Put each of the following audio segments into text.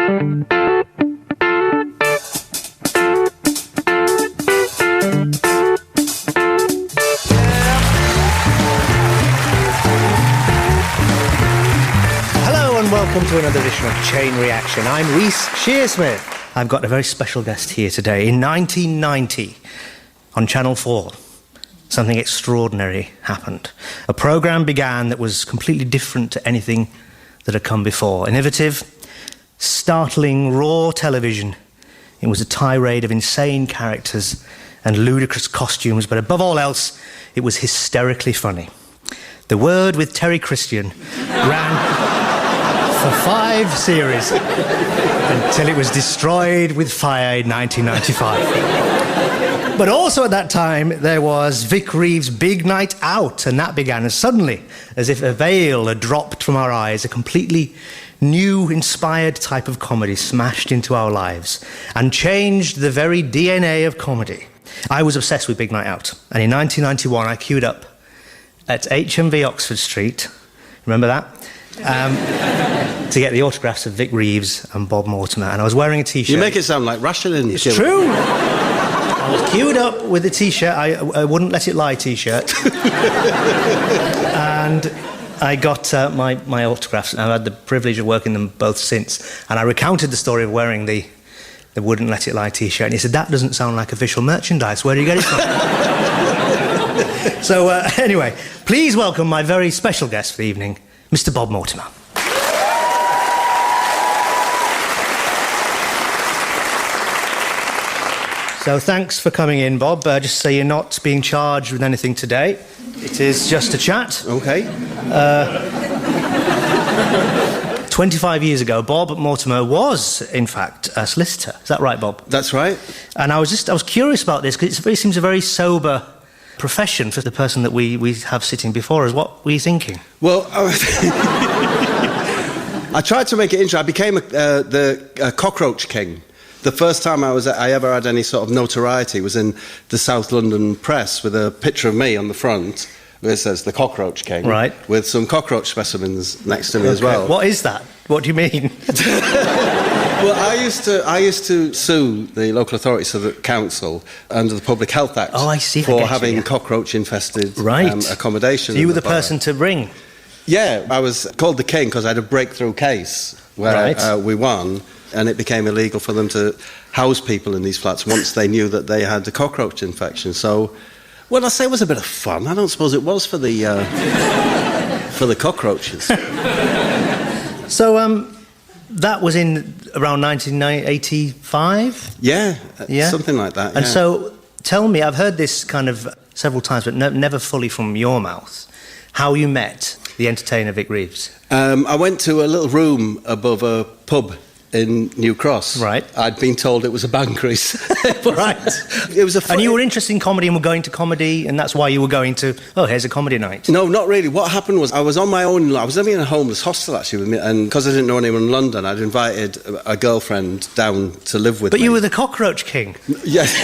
Welcome to another edition of Chain Reaction. I'm Reece Shearsmith. I've got a very special guest here today. In 1990, on Channel 4, something extraordinary happened. A programme began that was completely different to anything that had come before. Innovative, startling, raw television. It was a tirade of insane characters and ludicrous costumes, but above all else, it was hysterically funny. The Word with Terry Christian ran for 5 series until it was destroyed with fire in 1995. But also at that time, there was Vic Reeves' Big Night Out, and that began as suddenly, as if a veil had dropped from our eyes, a completely new, inspired type of comedy smashed into our lives and changed the very DNA of comedy. I was obsessed with Big Night Out, and in 1991 I queued up at HMV Oxford Street, remember that? To get the autographs of Vic Reeves and Bob Mortimer, and I was wearing a T-shirt. You make it sound like rationing. It's true. I was queued up with a T-shirt, I wouldn't let it lie T-shirt, and I got my autographs, and I've had the privilege of working them both since, and I recounted the story of wearing the wouldn't let it lie T-shirt, and he said, that doesn't sound like official merchandise, where do you get it from? So anyway, please welcome my very special guest for the evening, Mr. Bob Mortimer. So thanks for coming in, Bob. Just so you're not being charged with anything today. It is just a chat. Okay. 25 years ago, Bob Mortimer was, in fact, a solicitor. Is that right, Bob? That's right. And I was curious about this, because it seems a very sober profession for the person that we have sitting before us. What were you thinking? Well, I tried to make it interesting. I became the cockroach king. The first time I ever had any sort of notoriety was in the South London Press with a picture of me on the front. It says the Cockroach King, right, with some cockroach specimens next to me as well. What is that? What do you mean? Well, I used to sue the local authorities, so the council, under the Public Health Act. Oh, I see. For having cockroach-infested accommodation. So you were the person to ring? Yeah, I was called the King because I had a breakthrough case where we won, and it became illegal for them to house people in these flats once they knew that they had the cockroach infection. So, well, I say it was a bit of fun. I don't suppose it was for the cockroaches. So, that was in around 1985? Yeah, something like that. And so, tell me, I've heard this kind of several times, but never fully from your mouth, how you met the entertainer Vic Reeves. I went to a little room above a pub in New Cross. Right. I'd been told it was a bankery's. Right. It was And you were interested in comedy and were going to comedy, and that's why you were going to, oh, here's a comedy night. No, not really. What happened was I was on my own. I was living in a homeless hostel, actually, with me, and because I didn't know anyone in London, I'd invited a girlfriend down to live with me. But you were the Cockroach King. Yes.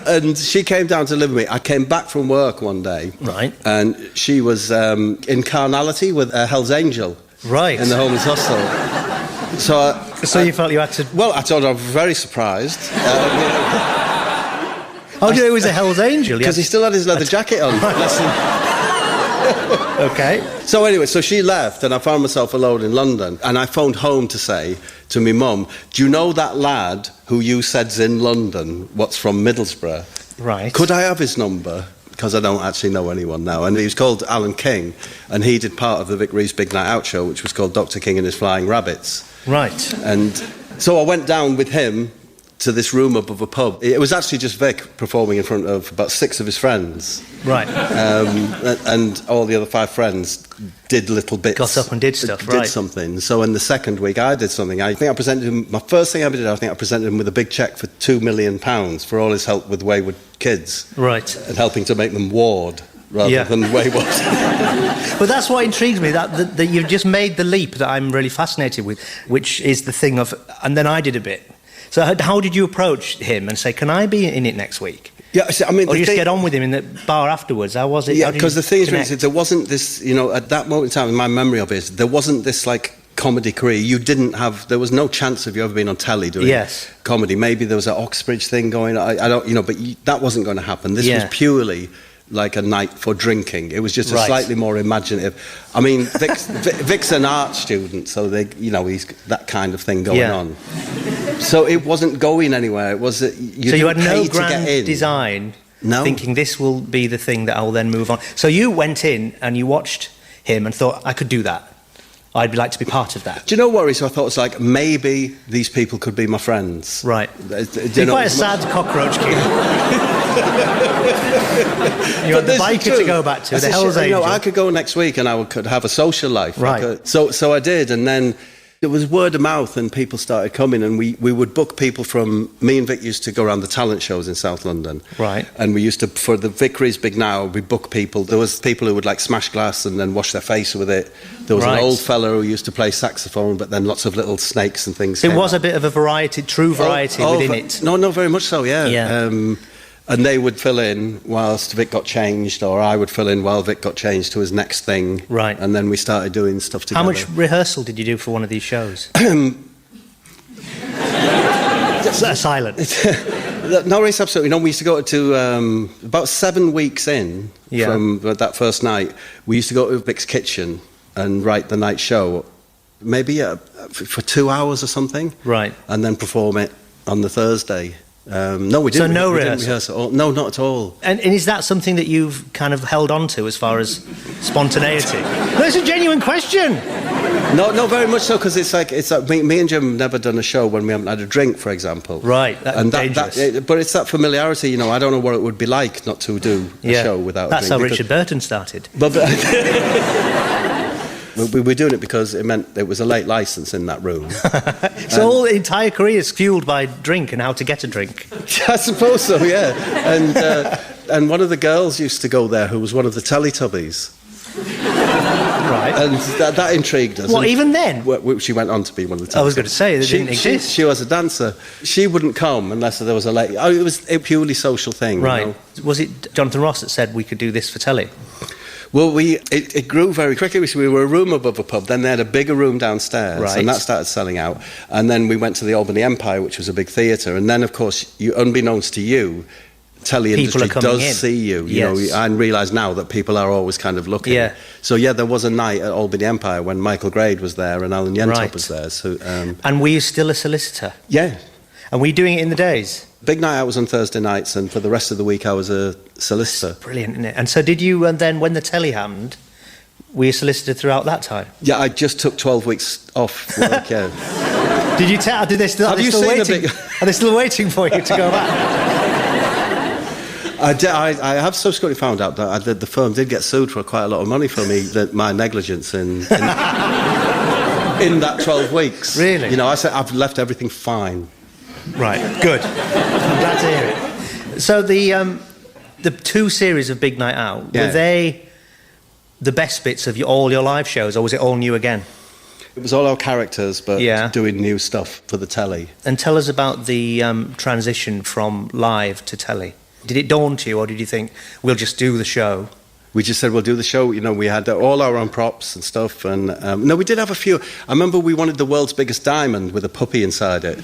And she came down to live with me. I came back from work one day. Right. And she was in carnality with a Hell's Angel. Right. In the homeless hostel. So you felt you had to... Well, I told her I was very surprised. How did you know it was a Hell's Angel? Because he still had his leather jacket on. Okay. So anyway, so she left and I found myself alone in London, and I phoned home to say to my mum, do you know that lad who you said's in London, what's from Middlesbrough? Right. Could I have his number? Because I don't actually know anyone now. And he was called Alan King, and he did part of the Vic Reeves Big Night Out show, which was called Dr. King and His Flying Rabbits. Right. And so I went down with him to this room above a pub. It was actually just Vic performing in front of about 6 of his friends. Right. And all the other 5 friends did little bits. Got up and did stuff, right. Did something. So in the second week I did something. I think I presented him, my first thing I ever did, I think I presented him with a big cheque for £2 million for all his help with wayward kids. Right. And helping to make them ward rather than wayward. But that's what intrigues me, that you've just made the leap that I'm really fascinated with, which is the thing of, and then I did a bit. So how did you approach him and say, can I be in it next week? Yeah, I mean, or you just get on with him in the bar afterwards? How was it? Yeah, because the thing is, there wasn't this, you know, at that moment in time, in my memory of it, there wasn't this, like, comedy career, there was no chance of you ever being on telly doing comedy. Maybe there was an Oxbridge thing going, I don't, but that wasn't going to happen. This was purely like a night for drinking. It was just a slightly more imaginative. I mean, Vic's an art student, so he's that kind of thing going on. So it wasn't going anywhere. It was so you had no grand design, thinking this will be the thing that I will then move on. So you went in and you watched him and thought, I could do that. I'd like to be part of that. Do you know what, Reece? I thought it's like, maybe these people could be my friends. Right. You're quite a sad cockroach kid. You had the biker to go back to, the Hell's Angel. I could go next week and I could have a social life. Right. So I did, and then it was word of mouth and people started coming, and we would book people from... Me and Vic used to go around the talent shows in South London. Right. And we used to, for the Vicary's Big Now, we book people. There was people who would like smash glass and then wash their face with it. There was an old fella who used to play saxophone, but then lots of little snakes and things. It was a bit of a variety, true variety within it. No, very much so, yeah. And they would fill in whilst Vic got changed, or I would fill in while Vic got changed to his next thing. Right. And then we started doing stuff together. How much rehearsal did you do for one of these shows? Silent. No, Reece, absolutely. We used to go to about 7 weeks in from that first night. We used to go to Vic's kitchen and write the night show, maybe for 2 hours or something. Right. And then perform it on the Thursday. No, we didn't. So no rehearsal? Didn't rehearse at all. No, not at all. And is that something that you've kind of held on to as far as spontaneity? That's a genuine question. No, very much so, because it's like me and Jim have never done a show when we haven't had a drink, for example. Right, that's dangerous. But it's that familiarity, I don't know what it would be like not to do a show without a drink. That's how Richard Burton started. But we were doing it because it meant there was a late licence in that room. So all the entire career is fueled by drink and how to get a drink. I suppose so, yeah. And one of the girls used to go there who was one of the Teletubbies. Right. And that intrigued us. What, even then? She went on to be one of the Teletubbies. I was going to say, they didn't exist. She was a dancer. She wouldn't come unless there was a late... it was a purely social thing. Right. Was it Jonathan Ross that said we could do this for telly? Well, it grew very quickly. We were a room above a pub. Then they had a bigger room downstairs, and that started selling out. And then we went to the Albany Empire, which was a big theatre. And then, of course, unbeknownst to you, telly industry does see you. And realise now that people are always kind of looking. Yeah. So there was a night at Albany Empire when Michael Grade was there and Alan Yentop was there. So, and were you still a solicitor? Yeah. And were you doing it in the days? Big night out was on Thursday nights, and for the rest of the week I was a solicitor. That's brilliant, isn't it? And so did you, and then when the telly happened, were you solicitor throughout that time? Yeah, I just took 12 weeks off work, Did you tell? Are they still waiting for you to go back? I have subsequently found out that the firm did get sued for quite a lot of money for me, my negligence in that 12 weeks. Really? I said I've left everything fine. Right, good. I'm glad to hear it. So the 2 series of Big Night Out, were they the best bits of all your live shows, or was it all new again? It was all our characters, but doing new stuff for the telly. And tell us about the transition from live to telly. Did it daunt you, or did you think, we'll just do the show? We just said, we'll do the show. We had all our own props and stuff. And no, we did have a few. I remember we wanted the world's biggest diamond with a puppy inside it.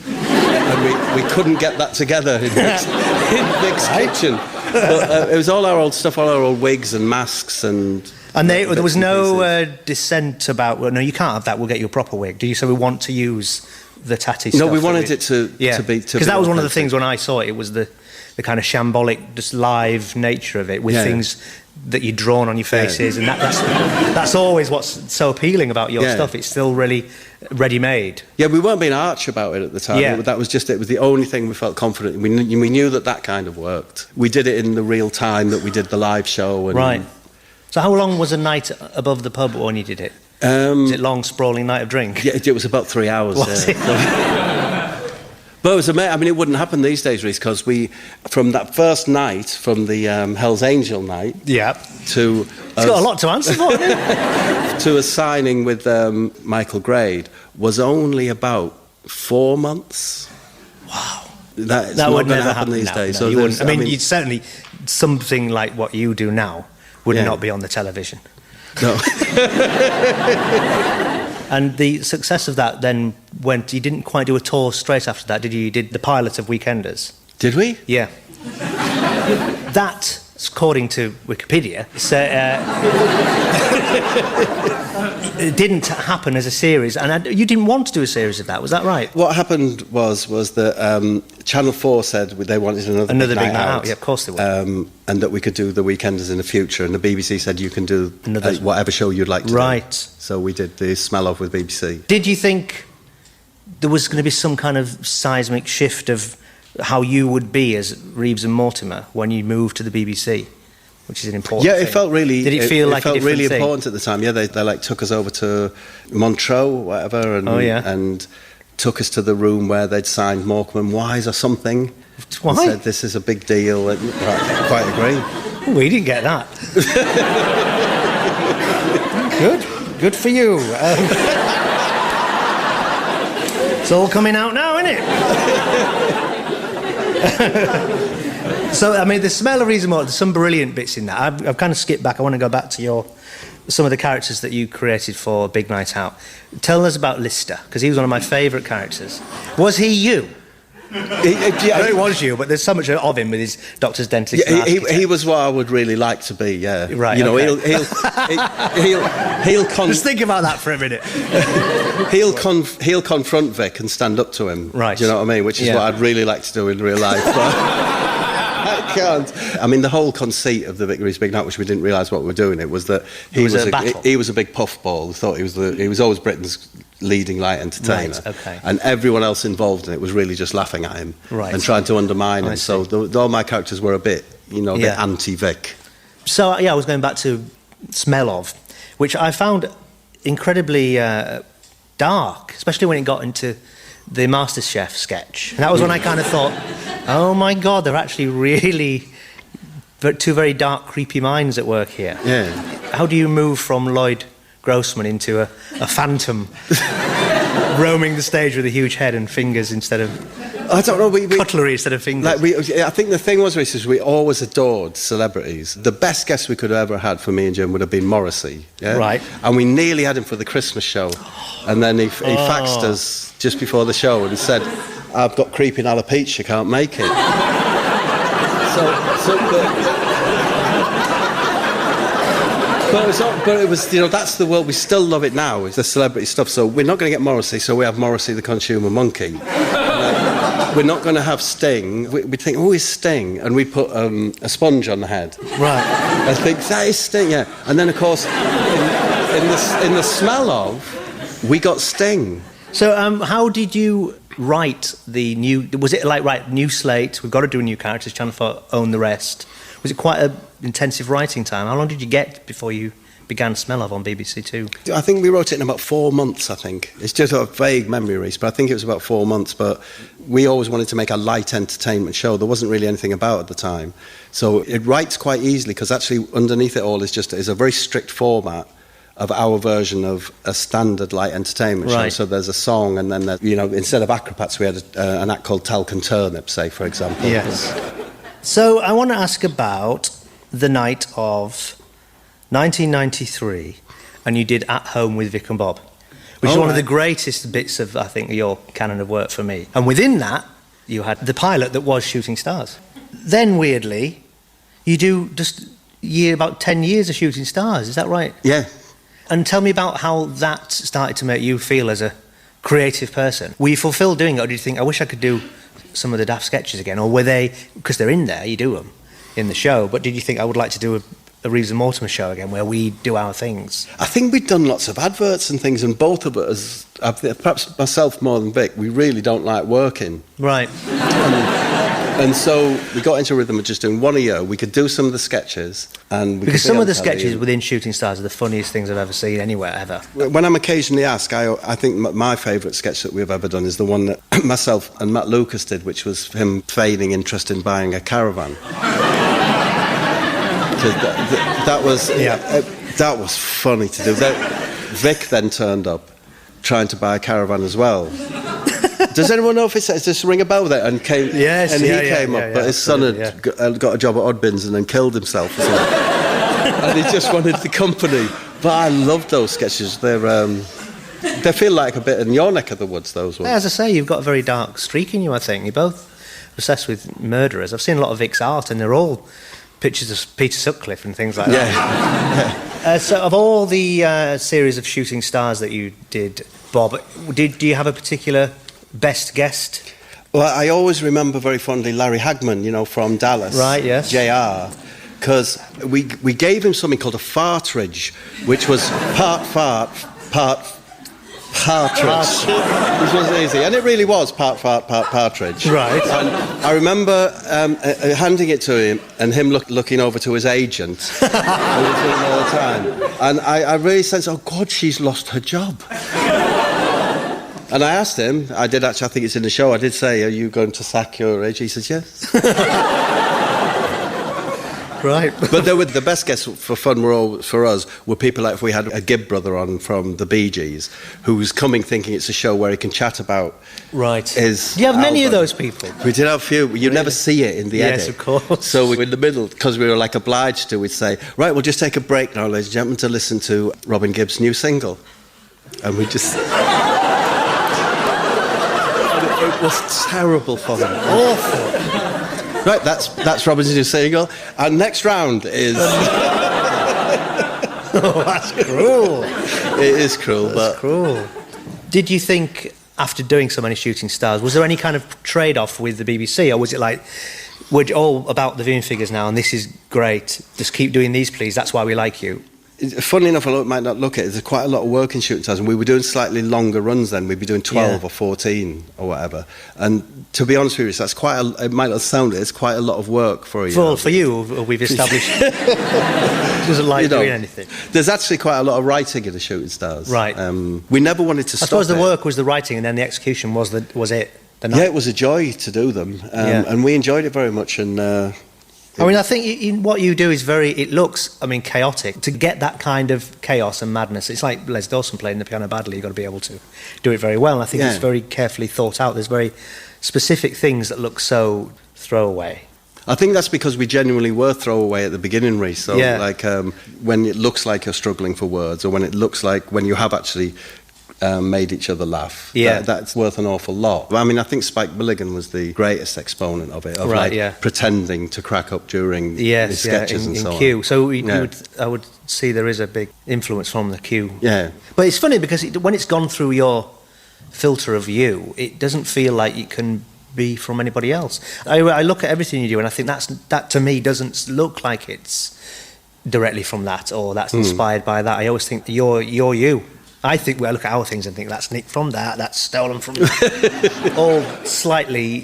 And we couldn't get that together in Vic's kitchen. But it was all our old stuff, all our old wigs and masks and there was no dissent about, well, no, you can't have that, we'll get you a proper wig. Do you? So we want to use the tatty stuff? No, we wanted it to be... Because that was one of the things when I saw it, it was the kind of shambolic, just live nature of it, with things that you'd drawn on your faces, and that's always what's so appealing about your stuff. It's still really ready-made. Yeah, we weren't being arch about it at the time. That was just it. Was the only thing we felt confident in. We knew that kind of worked. We did it in the real time that we did the live show. Right. So how long was a night above the pub when you did it? Was it long, sprawling night of drink? Yeah, it was about 3 hours. Was it? But it was amazing. I mean, it wouldn't happen these days, Reece, because from that first night, from the Hell's Angel night, to... It's got a lot to answer for, hasn't it? To a signing with Michael Grade was only about 4 months. Wow. That would never happen these days. No, so you'd certainly... Something like what you do now would not be on the television. No. And the success of that then went... You didn't quite do a tour straight after that, did you? You did the pilot of Weekenders. Did we? Yeah. That, according to Wikipedia, it didn't happen as a series, and you didn't want to do a series of that, was that right? What happened was that Channel 4 said they wanted another big night out. Yeah, of course they would. And that we could do the Weekenders in the future, and the BBC said you can do whatever show you'd like to do. Right. So we did the Smell Of with BBC. Did you think there was going to be some kind of seismic shift of how you would be as Reeves and Mortimer when you moved to the BBC, which is an important thing? It felt really... Did it feel like it felt a different really thing? important at the time. Yeah, they like took us over to Montreux, whatever, and, and took us to the room where they'd signed Morecambe and Wise or something. Why? And said, this is a big deal. And, right, quite agree. We didn't get that. Good for you. It's all coming out now, isn't it? So, I mean, the Smell of Reeves and Mortimer, there's some brilliant bits in that. I've kind of skipped back. I want to go back to some of the characters that you created for Big Night Out. Tell us about Lister, because he was one of my favourite characters. Was he you? I know it was you, but there's so much of him with his doctor's, dentist. Yeah, he was what I would really like to be. Yeah, right. You know, okay. he'll just think about that for a minute. he'll confront Vic and stand up to him. Right. Do you know what I mean? Which is what I'd really like to do in real life. But I can't. I mean, the whole conceit of the Vic Reece Big Night, which we didn't realise what we were doing, it was that he was a big puffball. We thought he was always Britain's leading light entertainer, right, okay. And everyone else involved in it was really just laughing at him and trying to undermine him. So all my characters were a bit, a bit anti-Vic. So I was going back to Smell Of, which I found incredibly dark, especially when it got into the MasterChef sketch. And that was when I kind of thought, oh my God, they're actually really two very dark, creepy minds at work here. Yeah. How do you move from Lloyd Grossman into a phantom roaming the stage with a huge head and fingers instead of I don't know, cutlery instead of fingers? I think the thing was, Reece, is we always adored celebrities. The best guest we could have ever had for me and Jim would have been Morrissey. Yeah? Right. And we nearly had him for the Christmas show. And then he faxed us just before the show and said, I've got creeping alopecia, can't make it. But it was, that's the world. We still love it now, is the celebrity stuff. So we're not going to get Morrissey, so we have Morrissey the Consumer Monkey. We're not going to have Sting. We think, who is Sting? And we put a sponge on the head. Right. I think, that is Sting, yeah. And then, of course, in the Smell Of, we got Sting. So how did you write the new... Was it like, right, new slate, we've got to do new characters, Channel 4 own the rest? Was it quite an intensive writing time? How long did you get before you began Smell Of on BBC Two? I think we wrote it in about 4 months, I think. It's just a vague memory, Reece, but I think it was about 4 months. But we always wanted to make a light entertainment show. There wasn't really anything about at the time. So it writes quite easily, because actually underneath it all is a very strict format of our version of a standard light entertainment show. So there's a song, and then, instead of acrobats, we had an act called Talc and Turnip, say, for example. Yes. So I want to ask about the night of 1993, and you did At Home with Vic and Bob, which is one of the greatest bits of, I think, your canon of work for me. And within that, you had the pilot that was Shooting Stars. Then, weirdly, you do just about 10 years of Shooting Stars, is that right? Yeah. And tell me about how that started to make you feel as a creative person. Were you fulfilled doing it, or did you think, I wish I could do some of the daft sketches again? Or were they, because they're in there, you do them in the show, but did you think, I would like to do a Reeves and Mortimer show again, where we do our things? I think we'd done lots of adverts and things, and both of us, perhaps myself more than Vic, we really don't like working. Right. And so we got into a rhythm of just doing one a year. We could do some of the sketches, and because some of the sketches within Shooting Stars are the funniest things I've ever seen anywhere ever. When I'm occasionally asked, I think my favourite sketch that we've ever done is the one that myself and Matt Lucas did, which was him feigning interest in buying a caravan. That was funny to do. Vic then turned up trying to buy a caravan as well. Does anyone know if does this ring a bell with it? And came, yes, and he came up, but his son had got a job at Oddbins and then killed himself. And he just wanted the company. But I loved those sketches. They're They feel like a bit in your neck of the woods, those ones. As I say, you've got a very dark streak in you, I think. You're both obsessed with murderers. I've seen a lot of Vic's art, and they're all pictures of Peter Sutcliffe and things like that. So of all the series of Shooting Stars that you did, Bob, do you have a particular best guest? Well, I always remember very fondly Larry Hagman, you know, from Dallas. Right, yes. JR. Because we gave him something called a fartridge, which was part fart, part partridge. Which was easy. And it really was part fart, part partridge. Right. And I remember handing it to him and him looking over to his agent. Who was doing it all the time. And I really sensed, oh, God, she's lost her job. And I asked him, I did actually, I think it's in the show, I did say, are you going to sack your agent? He says, yes. Right. But they were the best guests for fun for us were people like if we had a Gibb brother on from the Bee Gees who was coming thinking it's a show where he can chat about his Do you have many album. of those people? We did have a few. You never see it in the edit. Yes, of course. So we were in the middle, because we were like obliged to, we'd say, right, we'll just take a break now, ladies and gentlemen, to listen to Robin Gibb's new single. And we just... It was terrible for them. Awful. Right, that's Robin's new single. And next round is... Oh, that's cruel. It is cruel, That's cruel. Did you think, after doing so many Shooting Stars, was there any kind of trade-off with the BBC, or was it like, we're all about the viewing figures now, and this is great, just keep doing these, please, that's why we like you? Funnily enough, I might not look at it, there's quite a lot of work in Shooting Stars, and we were doing slightly longer runs then. We'd be doing 12 or 14 or whatever. And to be honest with you, that's quite it might not sound it, it's quite a lot of work for you. For you, we've established doesn't like doing anything. There's actually quite a lot of writing in the Shooting Stars. Right. We never wanted to stop. I suppose the work was the writing, and then the execution was it. Yeah, it was a joy to do them, and we enjoyed it very much. And I mean, I think what you do is it looks, chaotic. To get that kind of chaos and madness, it's like Les Dawson playing the piano badly. You've got to be able to do it very well. And I think it's very carefully thought out. There's very specific things that look so throwaway. I think that's because we genuinely were throwaway at the beginning, Reece. So, when it looks like you're struggling for words, or when it looks like when you have actually made each other laugh, that's worth an awful lot. I mean, I think Spike Milligan was the greatest exponent of it, pretending to crack up during the sketches and so on. Q. So I would see there is a big influence from the Q. Yeah. But it's funny because when it's gone through your filter of you, it doesn't feel like it can be from anybody else. I look at everything you do, and I think that to me doesn't look like it's directly from that, or that's inspired by that. I always think you're you. I think I look at our things and think that's nicked from that's stolen from that. All slightly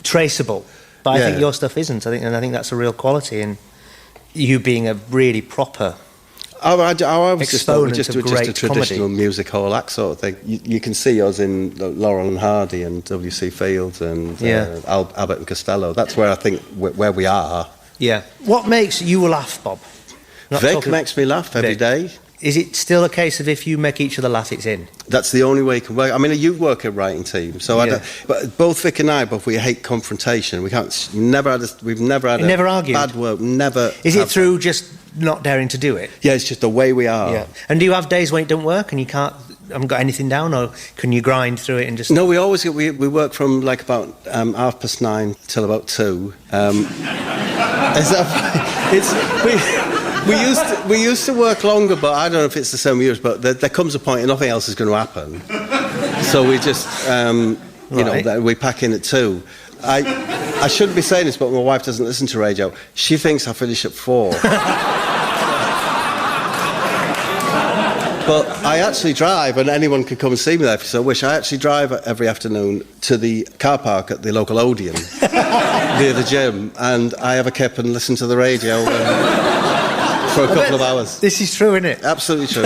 traceable, but I think your stuff isn't. I think that's a real quality in you being a really proper. I was just a traditional comedy. Music hall act sort of thing. You can see us in Laurel and Hardy and W.C. Fields and Abbott and Costello. That's where I think where we are. Yeah. What makes you laugh, Bob? Vic makes me laugh every day. Is it still a case of if you make each other laugh, it's in? That's the only way it can work. I mean, you work a writing team, so but both Vic and I, we hate confrontation. We've never had argued. Bad word. Never. Is it through just not daring to do it? Yeah, it's just the way we are. Yeah. And do you have days when it don't work and you haven't got anything down, or can you grind through it and just? No, we always we work from like about 9:30 till about 2. We used to work longer, but I don't know if it's the same years. But there comes a point and nothing else is going to happen, so we just we pack in at 2. I shouldn't be saying this, but my wife doesn't listen to radio. She thinks I finish at 4. But I actually drive, and anyone can come and see me there if you so wish. I actually drive every afternoon to the car park at the local Odeon near the gym, and I have a kip and listen to the radio for a couple of hours. This is true, isn't it? Absolutely true,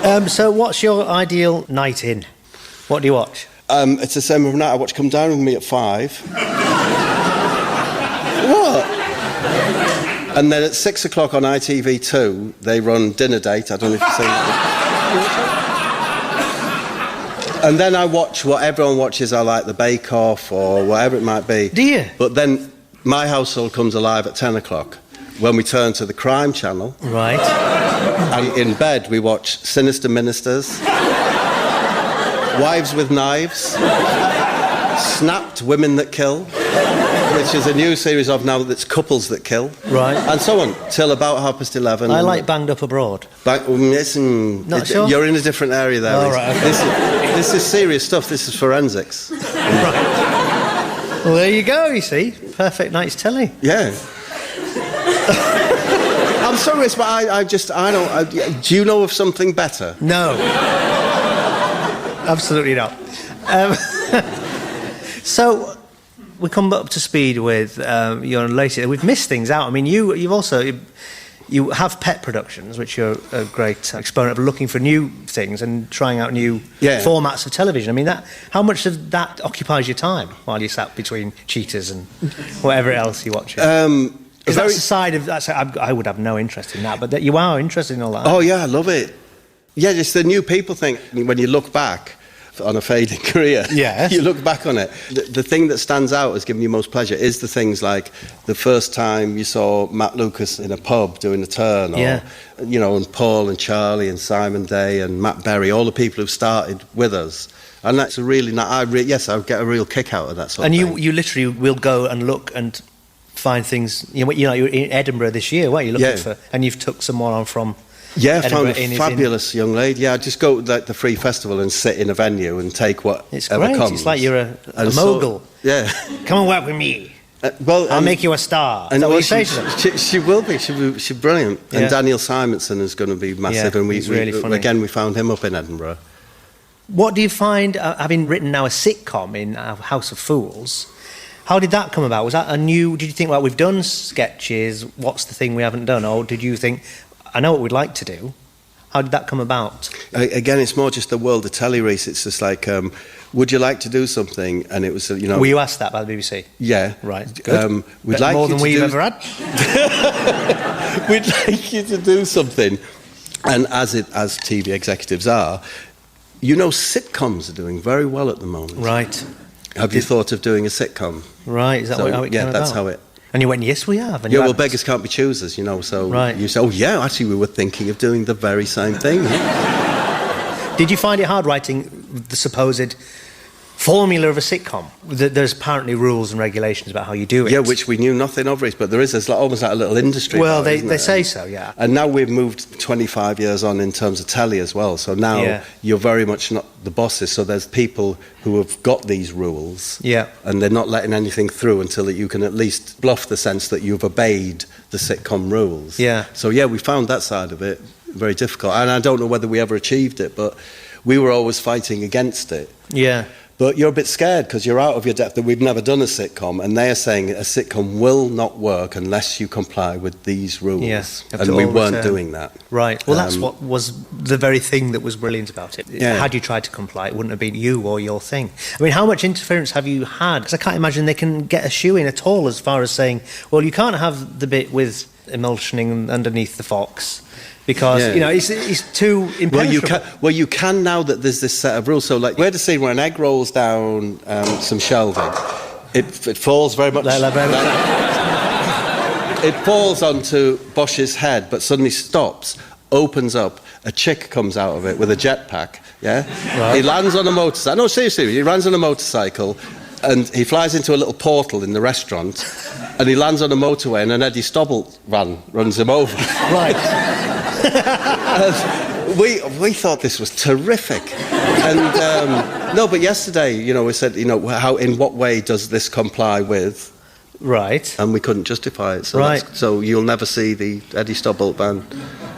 yeah. So what's your ideal night in? What do you watch? It's the same every night. I watch Come Down With Me at 5. What? And then at 6 o'clock on ITV2, they run Dinner Date. I don't know if you've seen it. And then I watch what everyone watches, I like the Bake Off or whatever it might be. Do you? But then my household comes alive at 10 o'clock. when we turn to the crime channel. Right. And in bed, we watch Sinister Ministers, Wives with Knives, Snapped Women That Kill, which is a new series of now that's Couples That Kill. Right. And so on, till about 11:30. I like Banged Up Abroad. Not sure? You're in a different area there. Oh, right, okay. This is serious stuff. This is forensics. Right. Well, there you go, you see. Perfect night's telly. Yeah. I'm sorry, but I don't... do you know of something better? No. Absolutely not. So, we come up to speed with your latest... We've missed things out. I mean, you've also... You have pet productions, which you're a great exponent of looking for new things and trying out new formats of television. I mean, how much of that occupies your time while you sat between cheaters and whatever else you watch? Because that's a side of... I would have no interest in that, but you are interested in all that. Oh, yeah, I love it. Yeah, it's the new people thing. When you look back on a fading career, you look back on it. The thing that stands out as giving you most pleasure is the things like the first time you saw Matt Lucas in a pub doing a turn, or, you know, and Paul and Charlie and Simon Day and Matt Berry, all the people who've started with us. And that's a really... yes, I would get a real kick out of that sort of thing. And you literally will go and look and find things... You know, you're in Edinburgh this year, weren't you? Looking for... And you've took someone on from... Yeah, I found a fabulous young lady. Yeah, I just go to the free festival and sit in a venue and take whatever comes. It's great. It's like you're a mogul. Yeah. Come and work with me. I'll make you a star. And what you say to them? She will be. She's brilliant. Yeah. And Daniel Simonson is going to be massive. And he's really funny. Again, we found him up in Edinburgh. What do you find, having written now a sitcom in House of Fools, how did that come about? Was that did you think, well, we've done sketches, what's the thing we haven't done? Or did you think... I know what we'd like to do. How did that come about? Again, it's more just the world of telly, Reece. It's just like, would you like to do something? And it was, you know... Were you asked that by the BBC? Yeah. Right, good. We'd like more than we've ever had. We'd like you to do something. And as TV executives are, you know, sitcoms are doing very well at the moment. Right. Have you thought of doing a sitcom? Right, is that how it came about? Yeah, that's how it... And you went, yes, we have. And well, beggars can't be choosers, you know, so you say, oh, yeah, actually, we were thinking of doing the very same thing. Did you find it hard writing the supposed formula of a sitcom? There's apparently rules and regulations about how you do it. Yeah, which we knew nothing of, but there is. There's almost like a little industry. Well, they say so, yeah. And now we've moved 25 years on in terms of telly as well. So now you're very much not the bosses. So there's people who have got these rules. Yeah. And they're not letting anything through until you can at least bluff the sense that you've obeyed the sitcom rules. Yeah. So, yeah, we found that side of it very difficult. And I don't know whether we ever achieved it, but we were always fighting against it. Yeah. But you're a bit scared because you're out of your depth that we've never done a sitcom, and they are saying a sitcom will not work unless you comply with these rules. Yes, and we weren't doing that. Right. Well, that's what was the very thing that was brilliant about it. Yeah. Had you tried to comply, it wouldn't have been you or your thing. I mean, how much interference have you had? Because I can't imagine they can get a shoe in at all as far as saying, well, you can't have the bit with emulsioning underneath the fox. Because, you know, it's too impenetrable. Well, you can now that there's this set of rules. So, like, we had a scene where an egg rolls down some shelving. It falls very much... It falls onto Bosch's head, but suddenly stops, opens up, a chick comes out of it with a jetpack, Right. He lands on a motorcycle. No, seriously, he lands on a motorcycle, and he flies into a little portal in the restaurant, and he lands on a motorway, and an Eddie Stobble van runs him over. Right. We thought this was terrific, and no, but yesterday, you know, we said, you know, in what way does this comply with? Right. And we couldn't justify it, so so you'll never see the Eddie Stobble van.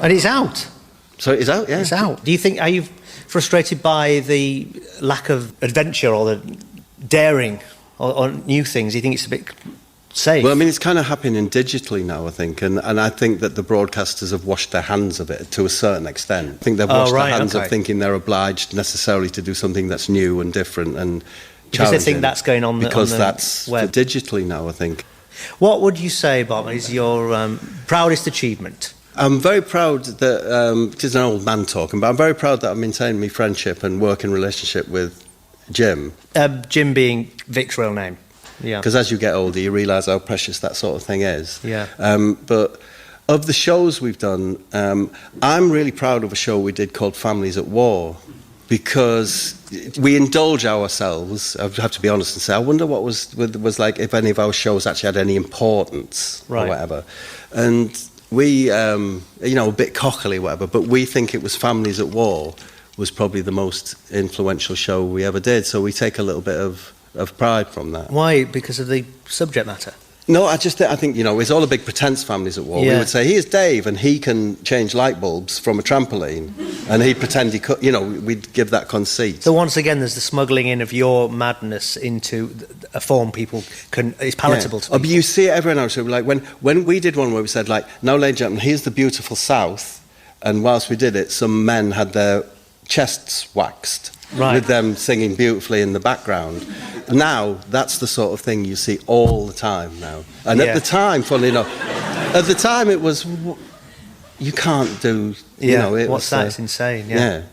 And it's out. So it's out, yeah. It's out. Are you frustrated by the lack of adventure or the daring or new things? Do you think it's a bit safe? Well, I mean, it's kind of happening digitally now, I think, and I think that the broadcasters have washed their hands of it to a certain extent. I think they've washed their hands of thinking they're obliged necessarily to do something that's new and different and challenging. Because they think that's going on because on the that's web. Digitally now, I think. What would you say, Bob, is your proudest achievement? I'm very proud that, it is an old man talking, but I'm very proud that I've maintained my friendship and working relationship with Jim. Jim being Vic's real name. Yeah. Because as you get older, you realise how precious that sort of thing is. Yeah. But of the shows we've done, I'm really proud of a show we did called Families at War, because we indulge ourselves. I have to be honest and say, I wonder what was like, if any of our shows actually had any importance or whatever. And we, a bit cockily, whatever, but we think it was Families at War was probably the most influential show we ever did. So we take a little bit of pride from that. Why? Because of the subject matter? No, I think, it's all a big pretence, Families at War. Yeah. We would say, here's Dave, and he can change light bulbs from a trampoline, and he'd pretend he could, we'd give that conceit. So once again, there's the smuggling in of your madness into a form it's palatable to people. But you see it everywhere now. So like when we did one where we said, like, now, ladies and gentlemen, here's the beautiful South, and whilst we did it, some men had their chests waxed. Right. With them singing beautifully in the background. Now, that's the sort of thing you see all the time now. And at the time, funnily enough, it was, you can't do, what's that? It's insane, yeah.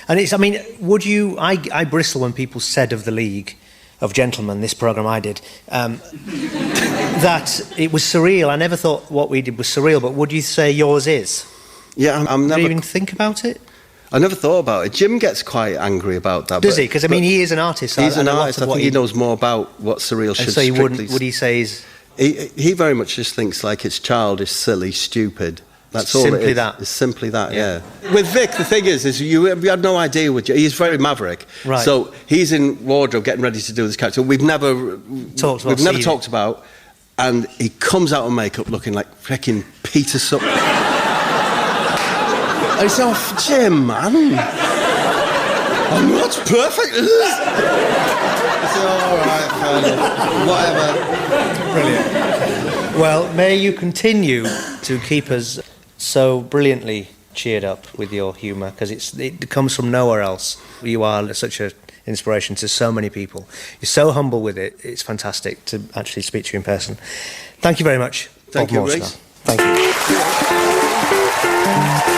And I bristle when people said of the League of Gentlemen, this programme I did, that it was surreal. I never thought what we did was surreal, but would you say yours is? Yeah, I'm never... Do you even think about it? I never thought about it. Jim gets quite angry about that. Does he? Because, he is an artist. He's an artist. I think he knows more about what surreal should strictly... So would he say is... He very much just thinks like it's childish, silly, stupid. That's all it is. Simply that? It's simply that, yeah. With Vic, the thing is we had no idea. He's very maverick. Right. So he's in wardrobe getting ready to do this character. We've never talked about... And he comes out of makeup looking like freaking Peter Sutton. I said, Jim, man. I'm not perfect. I said, all right, fair enough. Whatever. Brilliant. Well, may you continue to keep us so brilliantly cheered up with your humour, because it comes from nowhere else. You are such an inspiration to so many people. You're so humble with it. It's fantastic to actually speak to you in person. Thank you very much, Thank Bob you, Mortimer. Reece. Thank you.